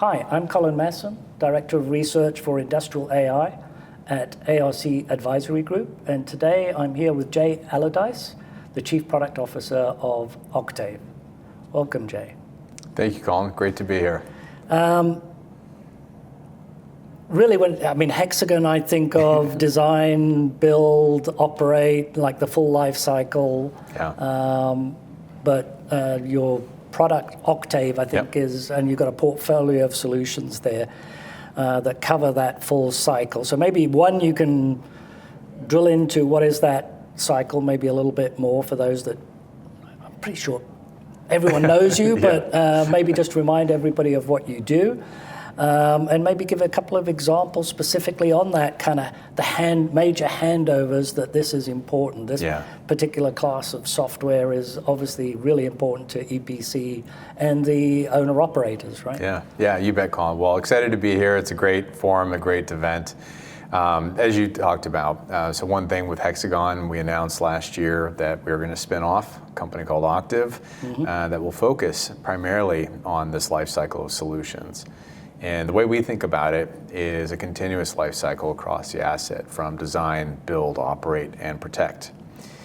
Hi, I'm Colin Masson, Director of Research for Industrial AI at ARC Advisory Group, and today I'm here with Jay Allardyce, the Chief Product Officer of Octave. Welcome, Jay. Thank you, Colin. Great to be here. Really, Hexagon, I think of design, build, operate, like the full life cycle. Yeah. But your product, Octave, I think is, and you've got a portfolio of solutions there that cover that full cycle. So maybe one, you can drill into what is that cycle, maybe a little bit more for those that, I'm pretty sure everyone knows you, but maybe just remind everybody of what you do. And maybe give a couple of examples specifically on that kind of the major handovers that this is important. This particular class of software is obviously really important to EPC and the owner-operators, right? Yeah, you bet, Colin. Well, excited to be here. It's a great forum, a great event. As you talked about, so one thing with Hexagon, we announced last year that we were going to spin off a company called Octave that will focus primarily on this life cycle of solutions. And the way we think about it is a continuous life cycle across the asset from design, build, operate, and protect.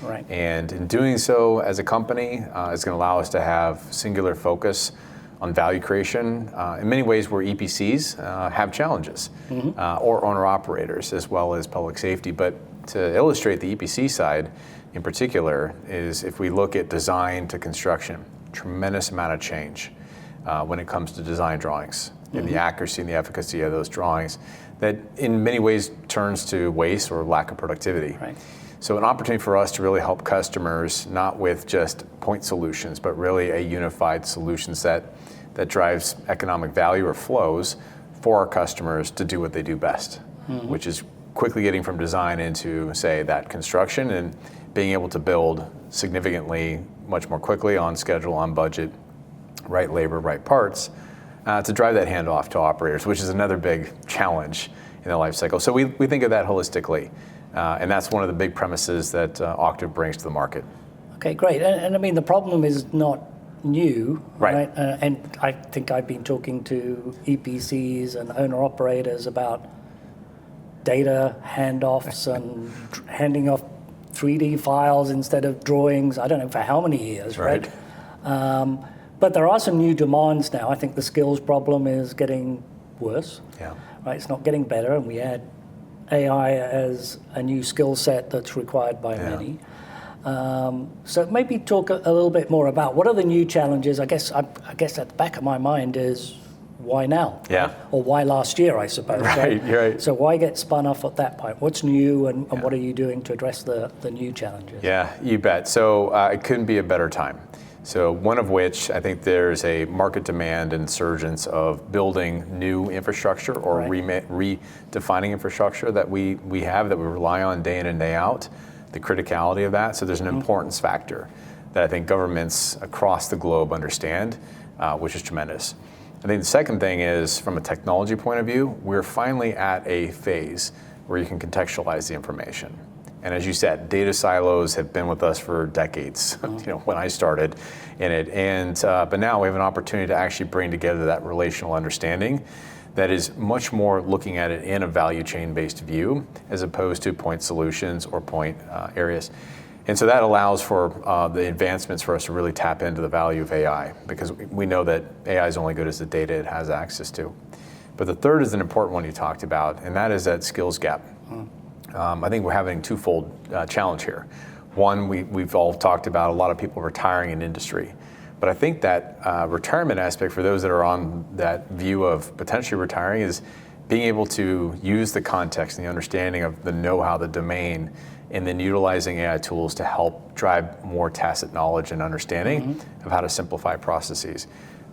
Right. And in doing so as a company, it's going to allow us to have singular focus on value creation in many ways where EPCs have challenges, or owner-operators as well as public safety. But to illustrate the EPC side in particular is if we look at design to construction, tremendous amount of change when it comes to design drawings. And the accuracy and the efficacy of those drawings that in many ways turns to waste or lack of productivity. Right. So an opportunity for us to really help customers, not with just point solutions, but really a unified solution set that drives economic value or flows for our customers to do what they do best, which is quickly getting from design into, say, that construction and being able to build significantly much more quickly, on schedule, on budget, right labor, right parts, to drive that handoff to operators, which is another big challenge in the life cycle. So we think of that holistically, and that's one of the big premises that Octave brings to the market. Okay, great. And I mean, the problem is not new, right? And I think I've been talking to EPCs and owner-operators about data handoffs and handing off 3D files instead of drawings, I don't know for how many years, right? But there are some new demands now. I think the skills problem is getting worse. Right? It's not getting better, and we add AI as a new skill set that's required by many. So maybe talk a little bit more about what are the new challenges. I guess at the back of my mind is why now? Or why last year, I suppose. Right. So why get spun off at that point? What's new, and what are you doing to address the new challenges? Yeah, you bet. So it couldn't be a better time. So one of which, I think there's a market demand and surgence of building new infrastructure or redefining infrastructure that we have, that we rely on day in and day out, the criticality of that. So there's an importance factor that I think governments across the globe understand, which is tremendous. I think the second thing is, from a technology point of view, we're finally at a phase where you can contextualize the information. And as you said, data silos have been with us for decades, when I started in it. And but now we have an opportunity to actually bring together that relational understanding that is much more looking at it in a value chain-based view as opposed to point solutions or point areas. And so that allows for the advancements for us to really tap into the value of AI, because we know that AI is only good as the data it has access to. But the third is an important one you talked about, and that is that skills gap. I think we're having twofold challenge here. One, we've all talked about a lot of people retiring in industry. But I think that retirement aspect for those that are on that view of potentially retiring is being able to use the context and the understanding of the know-how, the domain, and then utilizing AI tools to help drive more tacit knowledge and understanding of how to simplify processes.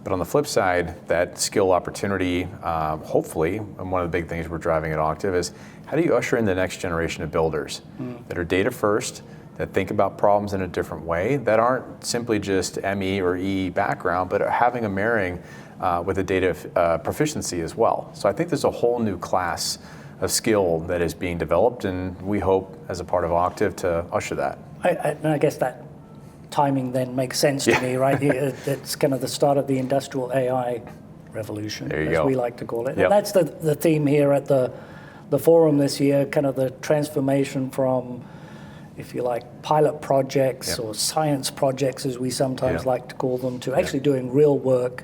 But on the flip side, that skill opportunity, hopefully, and one of the big things we're driving at Octave is, how do you usher in the next generation of builders that are data first, that think about problems in a different way, that aren't simply just ME or EE background, but are having a marrying with a data proficiency as well. So I think there's a whole new class of skill that is being developed, and we hope, as a part of Octave, to usher that. And I guess that timing then makes sense to me, right? It's kind of the start of the industrial AI revolution, There you as go. we like to call it. Yep. And that's the theme here at the forum this year, kind of the transformation from, if you like, pilot projects or science projects, as we sometimes like to call them, to actually doing real work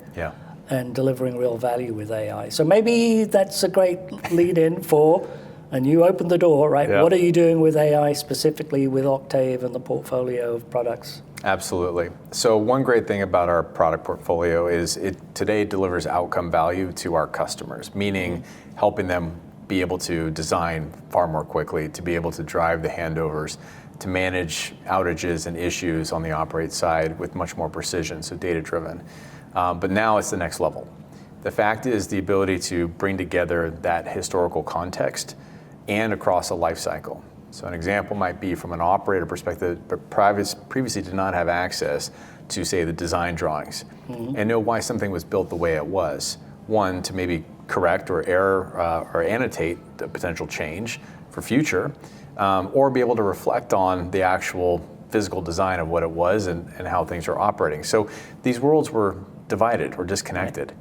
and delivering real value with AI. So maybe that's a great lead-in for, and you opened the door, right? Yeah. What are you doing with AI specifically with Octave and the portfolio of products? Absolutely. So one great thing about our product portfolio is it today delivers outcome value to our customers, meaning helping them be able to design far more quickly, to be able to drive the handovers, to manage outages and issues on the operate side with much more precision, so data-driven. But now it's the next level. The fact is the ability to bring together that historical context and across a life cycle. So an example might be from an operator perspective, but previously did not have access to, say, the design drawings and know why something was built the way it was. One, to maybe correct or error or annotate the potential change for future, or be able to reflect on the actual physical design of what it was and how things are operating. So these worlds were divided or disconnected.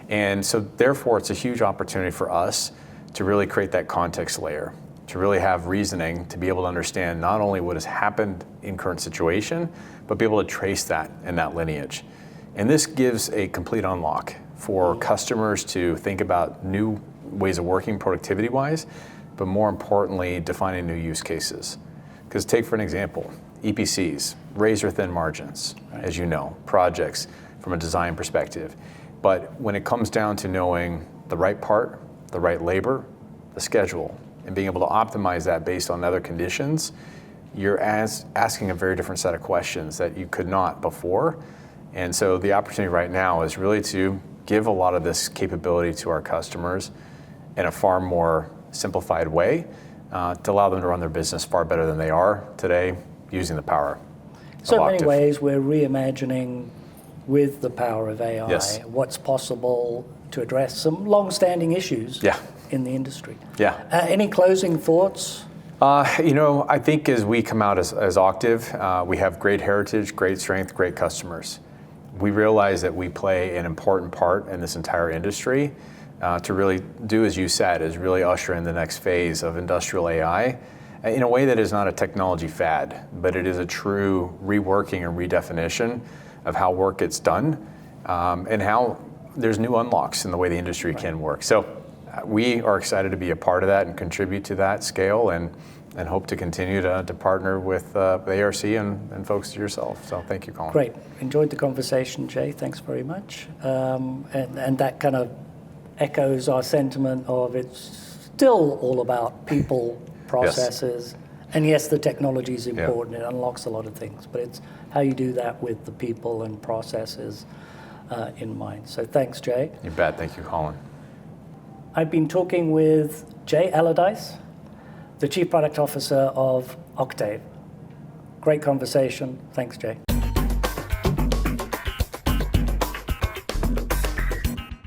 And so therefore it's a huge opportunity for us to really create that context layer, to really have reasoning, to be able to understand not only what has happened in current situation, but be able to trace that in that lineage. And this gives a complete unlock for customers to think about new ways of working productivity-wise, but more importantly, defining new use cases. Because take for an example, EPCs, razor-thin margins, as you know, projects from a design perspective. But when it comes down to knowing the right part, the right labor, the schedule, and being able to optimize that based on other conditions, you're asking a very different set of questions that you could not before. And so the opportunity right now is really to give a lot of this capability to our customers in a far more simplified way to allow them to run their business far better than they are today using the power of So in many Octave. ways, we're reimagining with the power of AI what's possible to address some long-standing issues in the industry. Any closing thoughts? I think as we come out as Octave, we have great heritage, great strength, great customers. We realize that we play an important part in this entire industry to really do, as you said, is really usher in the next phase of industrial AI in a way that is not a technology fad, but it is a true reworking and redefinition of how work gets done and how there's new unlocks in the way the industry can work. So we are excited to be a part of that and contribute to that scale and hope to continue to partner with ARC and folks to yourself. So thank you, Colin. Great. Enjoyed the conversation, Jay. Thanks very much. And that kind of echoes our sentiment of it's still all about people, processes, and yes, the technology is important. It unlocks a lot of things, but it's how you do that with the people and processes in mind. So thanks, Jay. You bet. Thank you, Colin. I've been talking with Jay Allardyce, the Chief Product Officer of Octave. Great conversation. Thanks, Jay.